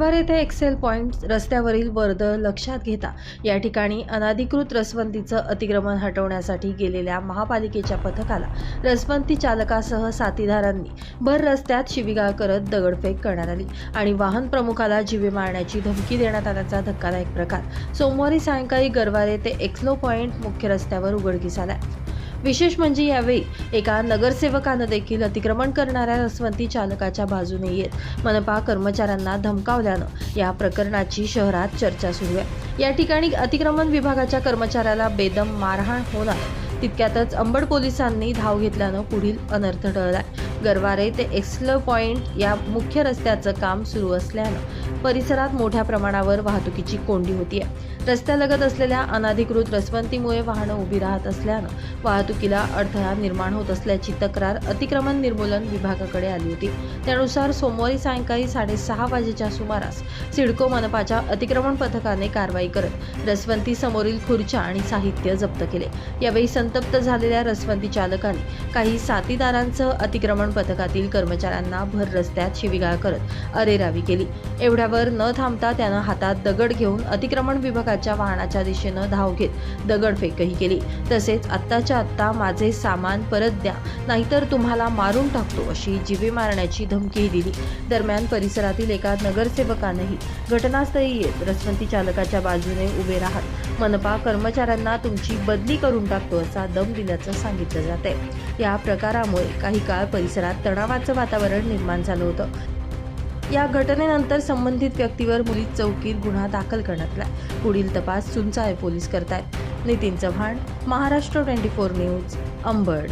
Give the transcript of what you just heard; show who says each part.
Speaker 1: गरवारे ते Excel point रस्त्यावरील वर्दळ लक्षात घेता या ठिकाणी अनधिकृत रसवंतीचं अतिक्रमण हटवण्यासाठी गेलेल्या महापालिकेच्या पथकाला रसवंती चालकासह साथीदारांनी भर रस्त्यात शिवीगाळ करत दगडफेक करण्यात आली आणि वाहन प्रमुखाला जीवे मारण्याची धमकी देण्यात आल्याचा धक्कादायक प्रकार सोमवारी सायंकाळी गरवारे ते एक्सेल पॉइंट मुख्य रस्त्यावर उघडकीस आला। विशेष म्हणजे यावेळी एका नगरसेवकानं देखील अतिक्रमण करणाऱ्या रसवंती चालकाच्या बाजूने येत मनपा कर्मचाऱ्यांना धमकावल्यानं या प्रकरणाची शहरात चर्चा सुरू आहे। या ठिकाणी अतिक्रमण विभागाच्या कर्मचाऱ्याला बेदम मारहाण होणार तितक्यातच अंबड पोलिसांनी धाव घेतल्यानं पुढील अनर्थ टळलाय। गरवारे ते एक्सेल पॉइंट या मुख्य रस्त्याचं काम सुरू असल्यानं परिसरात मोठ्या प्रमाणावर वाहतुकीची कोंडी होतीये। रस्त्यालगत असलेल्या अनधिकृत रसवंतीमुळे वाहनं उभी राहत असल्यानं वाहतुकीला अडथळा निर्माण होत असल्याची तक्रार अतिक्रमण निर्मूलन विभागाकडे आली होती। त्यानुसार सोमवारी सायंकाळी 6:30 वाजेच्या सुमारास सिडको मनपाच्या अतिक्रमण पथकाने कारवाई करत रसवंती समोरील खुर्च्या आणि साहित्य जप्त केले। यावेळी संतप्त झालेल्या रसवंती चालकांनी काही साथीदारांसह अतिक्रमण पथकातील कर्मचाऱ्यांना भर रस्त्यात शिवीगाळ करत अरेरावी केली। एवढ्यावर न थांबता त्यानं हातात दगड घेऊन अतिक्रमण विभागाच्या वाहनाच्या दिशेनं धाव घेत दगडफेकही केली। तसेच आत्ताच्या आत्ता माझे सामान परत द्या नाहीतर तुम्हाला मारून टाकतो अशी जीवे मारण्याची धमकीही दिली। दरम्यान परिसरातील एका नगरसेवकानेही घटनास्थळी येत रसवंती चालकाच्या बाजूने उभे राहत मनपा कर्मचाऱ्यांना तुमची बदली करून टाकतो असा दम दिल्याचं सांगितलं जातंय। या प्रकारामुळे काही काळ परिसरात तणावाचं वातावरण निर्माण झालं होतं। या घटनेनंतर संबंधित व्यक्तीवर मुलीत चौकीत गुन्हा दाखल करण्यात आला। पुढील तपास सुंचाळे पोलीस करतायत। नितीन चव्हाण, महाराष्ट्र 24 न्यूज, अंबड।